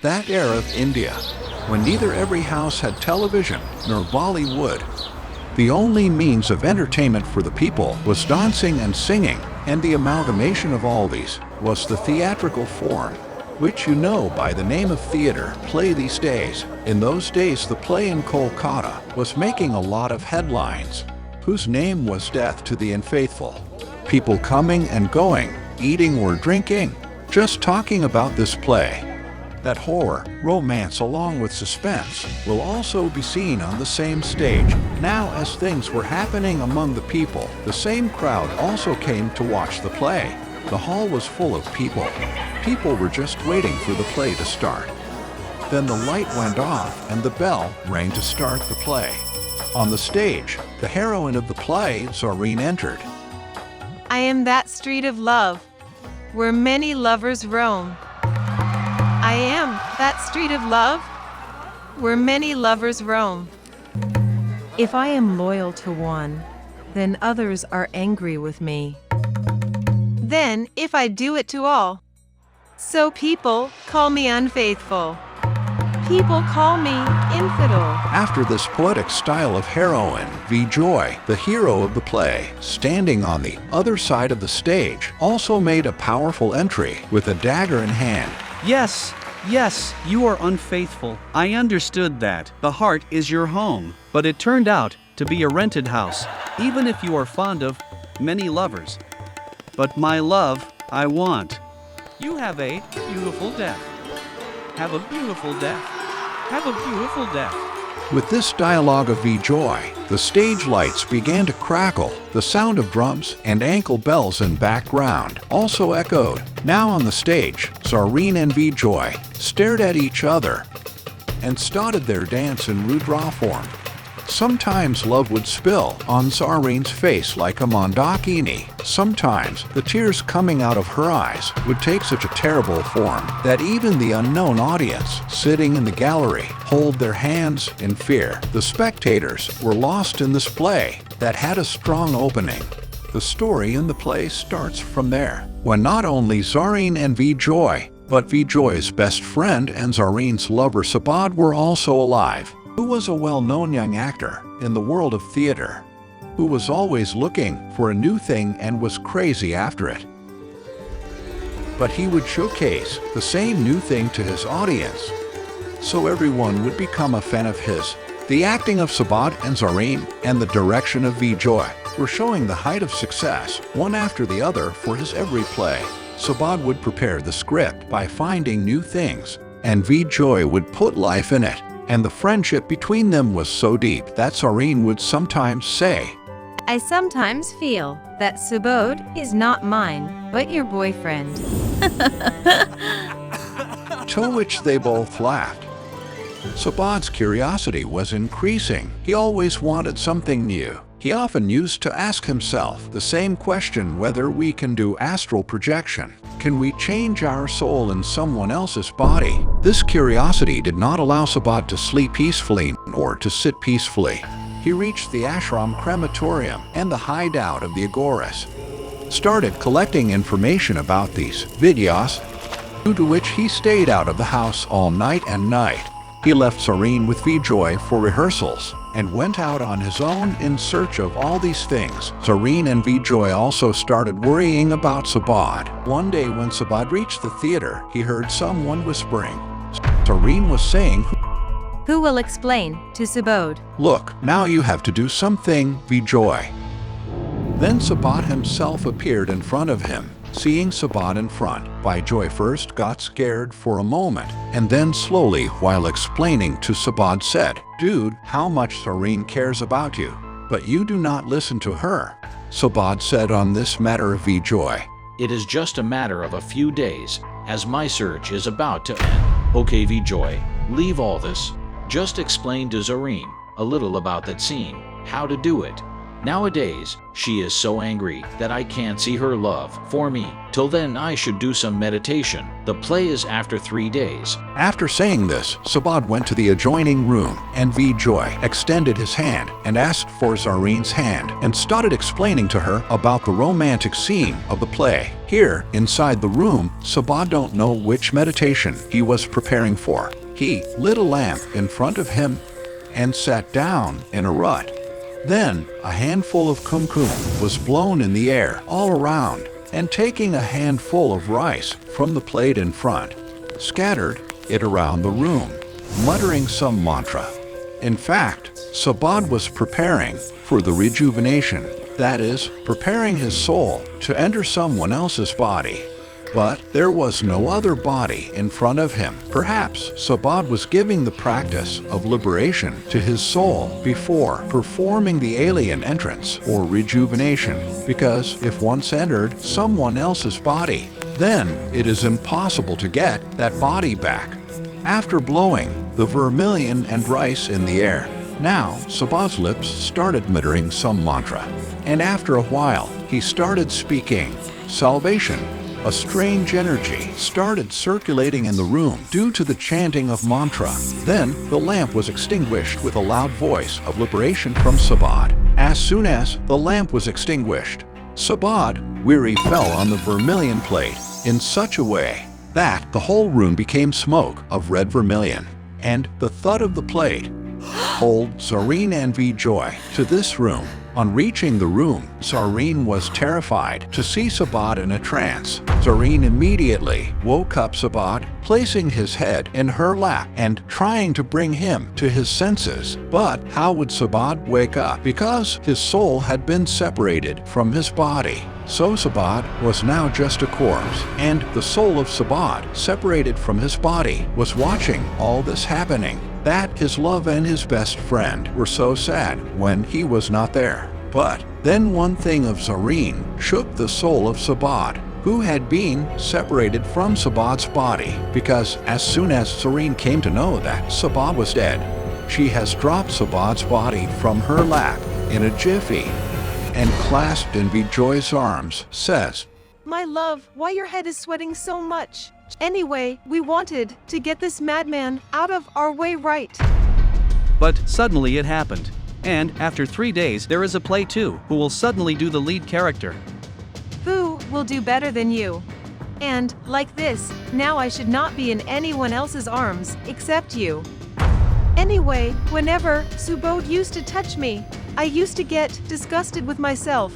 that era of India, when neither every house had television nor Bollywood. The only means of entertainment for the people was dancing and singing, and the amalgamation of all these was the theatrical form, which you know by the name of theater play these days. In those days, the play in Kolkata was making a lot of headlines, whose name was Death to the Unfaithful. People coming and going, eating or drinking, just talking about this play. That horror, romance along with suspense will also be seen on the same stage. Now, as things were happening among the people, the same crowd also came to watch the play. The hall was full of people. People were just waiting for the play to start. Then the light went off and the bell rang to start the play. On the stage, the heroine of the play, Zareen, entered. I am that street of love, where many lovers roam. I am that street of love, where many lovers roam. If I am loyal to one, then others are angry with me. Then, if I do it to all, so people call me unfaithful. People call me infidel. After this poetic style of heroine, Vijay, the hero of the play, standing on the other side of the stage, also made a powerful entry with a dagger in hand. Yes, you are unfaithful. I understood that. The heart is your home, but it turned out to be a rented house, even if you are fond of many lovers. But my love, I want. You have a beautiful death. Have a beautiful death. Have a beautiful death. With this dialogue of Vijay, the stage lights began to crackle. The sound of drums and ankle bells in background also echoed. Now on the stage, Zareen and Vijay stared at each other and started their dance in Rudra form. Sometimes love would spill on Zareen's face like a mandakini. Sometimes the tears coming out of her eyes would take such a terrible form that even the unknown audience sitting in the gallery hold their hands in fear. The spectators were lost in this play that had a strong opening. The story in the play starts from there, when not only Zareen and Vijay, but Vijay's best friend and Zareen's lover Sabad were also alive, who was a well-known young actor in the world of theater, who was always looking for a new thing and was crazy after it. But he would showcase the same new thing to his audience, so everyone would become a fan of his. The acting of Sabad and Zareen and the direction of Vijay were showing the height of success, one after the other for his every play. Sabad would prepare the script by finding new things, and Vijay would put life in it. And the friendship between them was so deep that Zareen would sometimes say, I sometimes feel that Subodh is not mine, but your boyfriend. to which they both laughed. Sabad's curiosity was increasing. He always wanted something new. He often used to ask himself the same question, whether we can do astral projection. Can we change our soul in someone else's body? This curiosity did not allow Sabad to sleep peacefully or to sit peacefully. He reached the ashram crematorium and the hideout of the Agoras, started collecting information about these vidyas, due to which he stayed out of the house all night and night. He left Zareen with Vijay for rehearsals and went out on his own in search of all these things. Zareen and Vijay also started worrying about Sabad. One day when Sabad reached the theater, he heard someone whispering. Zareen was saying, Who will explain to Subodh? Look, now you have to do something, Vijay. Then Sabad himself appeared in front of him. Seeing Sabad in front, Vijay first got scared for a moment, and then slowly, while explaining to Sabad, said, Dude, how much Zareen cares about you, but you do not listen to her. Sabad said on this matter of Vijay, It is just a matter of a few days, as my search is about to end. Okay, Vijay, leave all this. Just explain to Zareen a little about that scene, how to do it. Nowadays, she is so angry that I can't see her love for me. Till then I should do some meditation. The play is after 3 days. After saying this, Sabad went to the adjoining room, and Vjoy extended his hand and asked for Zareen's hand and started explaining to her about the romantic scene of the play. Here, inside the room, Sabad don't know which meditation he was preparing for. He lit a lamp in front of him and sat down in a rut. Then, a handful of kumkum was blown in the air all around, and taking a handful of rice from the plate in front, scattered it around the room, muttering some mantra. In fact, Sabad was preparing for the rejuvenation, that is, preparing his soul to enter someone else's body. But there was no other body in front of him. Perhaps Sabad was giving the practice of liberation to his soul before performing the alien entrance or rejuvenation, because if once entered someone else's body, then it is impossible to get that body back. After blowing the vermilion and rice in the air, now Sabad's lips started muttering some mantra, and after a while he started speaking salvation. A strange energy started circulating in the room due to the chanting of mantra. Then the lamp was extinguished with a loud voice of liberation from Sabad. As soon as the lamp was extinguished, Sabad, weary, fell on the vermilion plate in such a way that the whole room became smoke of red vermilion, and the thud of the plate pulled Zareen and Vjoy to this room. On reaching the room, Zareen was terrified to see Sabad in a trance. Zareen immediately woke up Sabad, placing his head in her lap and trying to bring him to his senses. But how would Sabad wake up? Because his soul had been separated from his body. So Sabad was now just a corpse, and the soul of Sabad, separated from his body, was watching all this happening. That his love and his best friend were so sad when he was not there. But then one thing of Zareen shook the soul of Sabad, who had been separated from Sabad's body, because as soon as Zareen came to know that Sabad was dead, she has dropped Sabad's body from her lap in a jiffy and clasped in Vjoy's arms, says, My love, why your head is sweating so much? Anyway, we wanted to get this madman out of our way, right? But suddenly it happened. And after 3 days there is a play too, who will suddenly do the lead character. Who will do better than you? And, like this, now I should not be in anyone else's arms except you. Anyway, whenever Subodh used to touch me, I used to get disgusted with myself.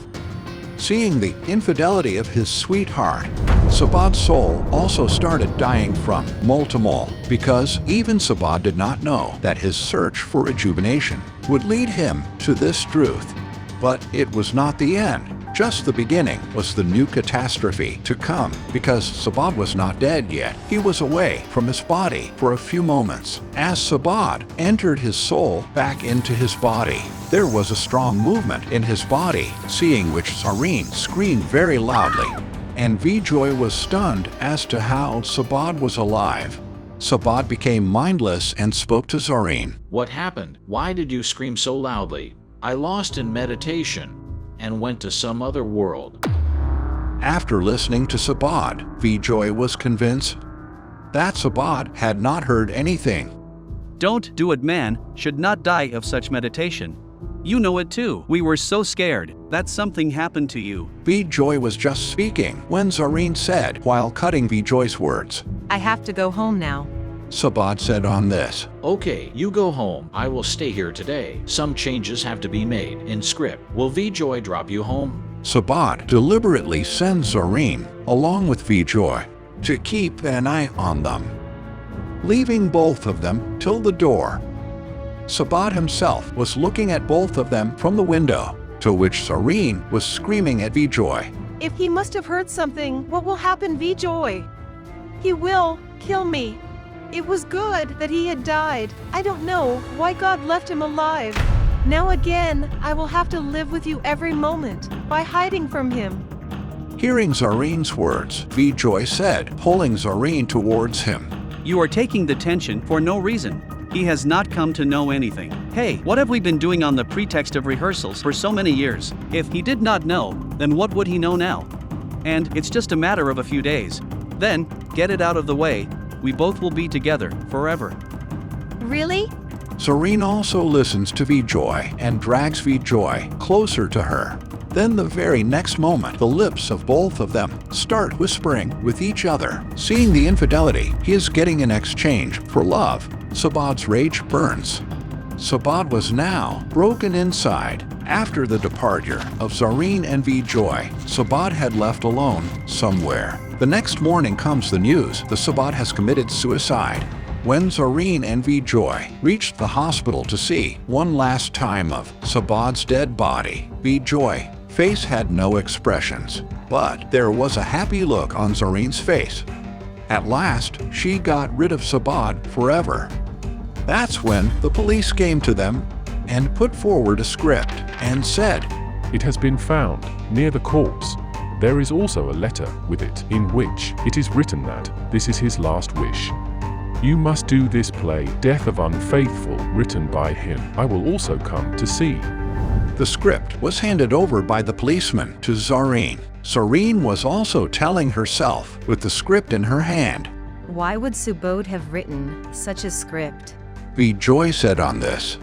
Seeing the infidelity of his sweetheart, Sabad's soul also started dying from mole to mole, because even Sabad did not know that his search for rejuvenation would lead him to this truth. But it was not the end. Just the beginning was the new catastrophe to come, because Sabad was not dead yet. He was away from his body for a few moments. As Sabad entered his soul back into his body, there was a strong movement in his body, seeing which Zareen screamed very loudly, and Vjoy was stunned as to how Sabad was alive. Sabad became mindless and spoke to Zareen. What happened? Why did you scream so loudly? I lost in meditation and went to some other world. After listening to Sabad, Vjoy was convinced that Sabad had not heard anything. Don't do it, man, should not die of such meditation. You know it too. We were so scared that something happened to you. Vjoy was just speaking when Zareen said, while cutting Vjoy's words, I have to go home now. Sabad said on this, Okay, you go home. I will stay here today. Some changes have to be made in script. Will Vjoy drop you home? Sabad deliberately sends Zareen along with Vjoy to keep an eye on them, leaving both of them till the door. Sabad himself was looking at both of them from the window, to which Zareen was screaming at Vjoy. If he must have heard something, what will happen, Vjoy? He will kill me. It was good that he had died. I don't know why God left him alive. Now again, I will have to live with you every moment by hiding from him. Hearing Zareen's words, Vjoy said, pulling Zareen towards him, You are taking the tension for no reason. He has not come to know anything. Hey, what have we been doing on the pretext of rehearsals for so many years? If he did not know, then what would he know now? And it's just a matter of a few days. Then, get it out of the way. We both will be together forever. Really? Zareen also listens to Vjoy and drags Vjoy closer to her. Then the very next moment, the lips of both of them start whispering with each other. Seeing the infidelity he is getting in exchange for love, Sabad's rage burns. Sabad was now broken inside. After the departure of Zareen and Vjoy, Sabad had left alone somewhere. The next morning comes the news that Sabad has committed suicide. When Zareen and Vjoy reached the hospital to see one last time of Sabad's dead body, Vjoy's face had no expressions, but there was a happy look on Zareen's face. At last, she got rid of Sabad forever. That's when the police came to them and put forward a script and said, "It has been found near the corpse. There is also a letter with it in which it is written that this is his last wish. You must do this play, Death of Unfaithful, written by him. I will also come to see." The script was handed over by the policeman to Zareen. Zareen was also telling herself with the script in her hand. Why would Subodh have written such a script? Vjoy said on this.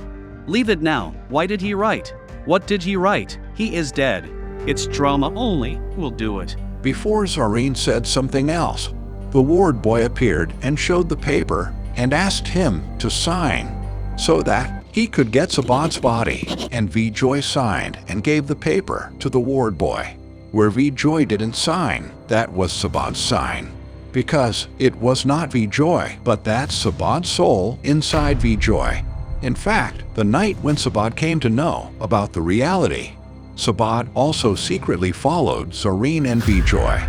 Leave it now. Why did he write? What did he write? He is dead. It's drama only. We'll do it. Before Zareen said something else, the ward boy appeared and showed the paper and asked him to sign so that he could get Sabad's body, and Vjoy signed and gave the paper to the ward boy. Where Vjoy didn't sign, that was Sabad's sign. Because it was not Vjoy, but that's Sabad's soul inside Vjoy. In fact, the night when Sabad came to know about the reality, Sabad also secretly followed Zareen and Vjoy.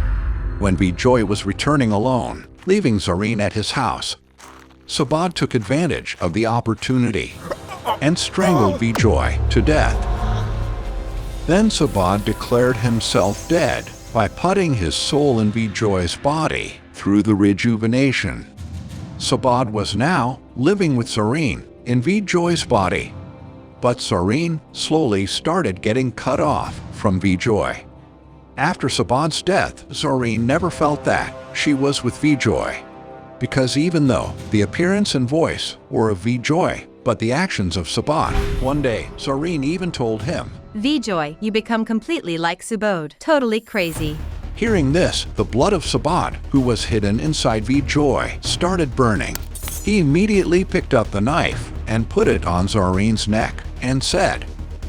When Vjoy was returning alone, leaving Zareen at his house, Sabad took advantage of the opportunity and strangled Vjoy to death. Then Sabad declared himself dead by putting his soul in Vjoy's body through the rejuvenation. Sabad was now living with Zareen in Vjoy's body, but Zareen slowly started getting cut off from Vjoy. After Sabad's death, Zareen never felt that she was with Vjoy, because even though the appearance and voice were of Vjoy, but the actions of Sabad. One day, Zareen even told him, Vjoy, you become completely like Subodh. Totally crazy. Hearing this, the blood of Sabad, who was hidden inside Vjoy, started burning. He immediately picked up the knife and put it on Zareen's neck and said,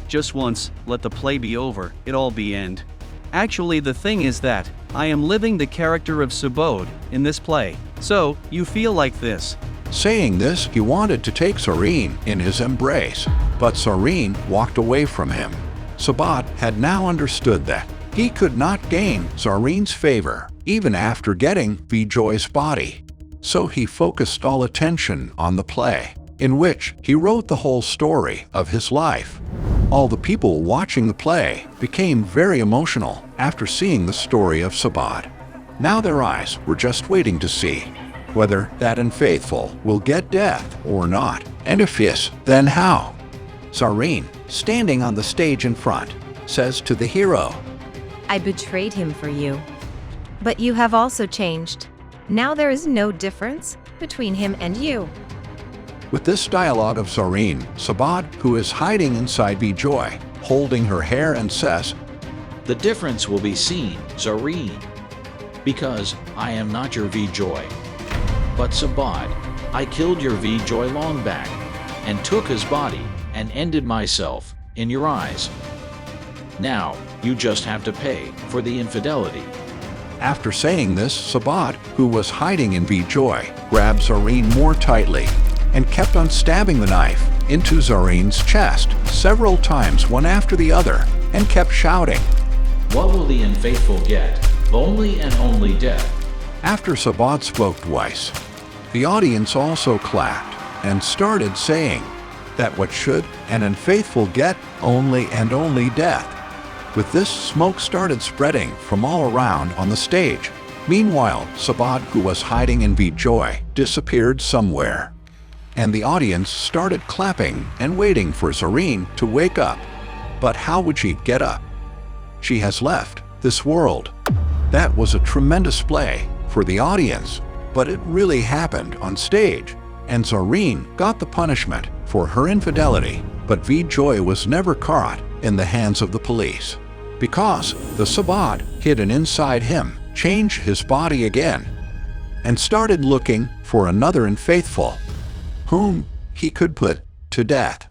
Just once, let the play be over, it all be end. Actually, the thing is that I am living the character of Subodh in this play, so you feel like this. Saying this, he wanted to take Zareen in his embrace, but Zareen walked away from him. Sabad had now understood that he could not gain Zareen's favor, even after getting Vjoy's body. So he focused all attention on the play, in which he wrote the whole story of his life. All the people watching the play became very emotional after seeing the story of Sabad. Now their eyes were just waiting to see whether that unfaithful will get death or not, and if yes, then how. Zareen, standing on the stage in front, says to the hero, I betrayed him for you. But you have also changed. Now there is no difference between him and you. With this dialogue of Zareen, Sabad, who is hiding inside Vjoy, holding her hair and says, The difference will be seen, Zareen, because I am not your Vjoy. But Sabad, I killed your Vjoy long back, and took his body, and ended myself in your eyes. Now, you just have to pay for the infidelity. After saying this, Sabad, who was hiding in Vjoy, grabbed Zareen more tightly and kept on stabbing the knife into Zareen's chest several times, one after the other, and kept shouting, What will the unfaithful get? Only and only death. After Sabad spoke twice, the audience also clapped and started saying that what should an unfaithful get? Only and only death. With this, smoke started spreading from all around on the stage. Meanwhile, Sabad, who was hiding in Vjoy, disappeared somewhere. and the audience started clapping and waiting for Zareen to wake up. But how would she get up? She has left this world. That was a tremendous play for the audience, but it really happened on stage, and Zareen got the punishment for her infidelity. But Vijay was never caught in the hands of the police, because the Sabbat hidden inside him changed his body again and started looking for another unfaithful, whom he could put to death.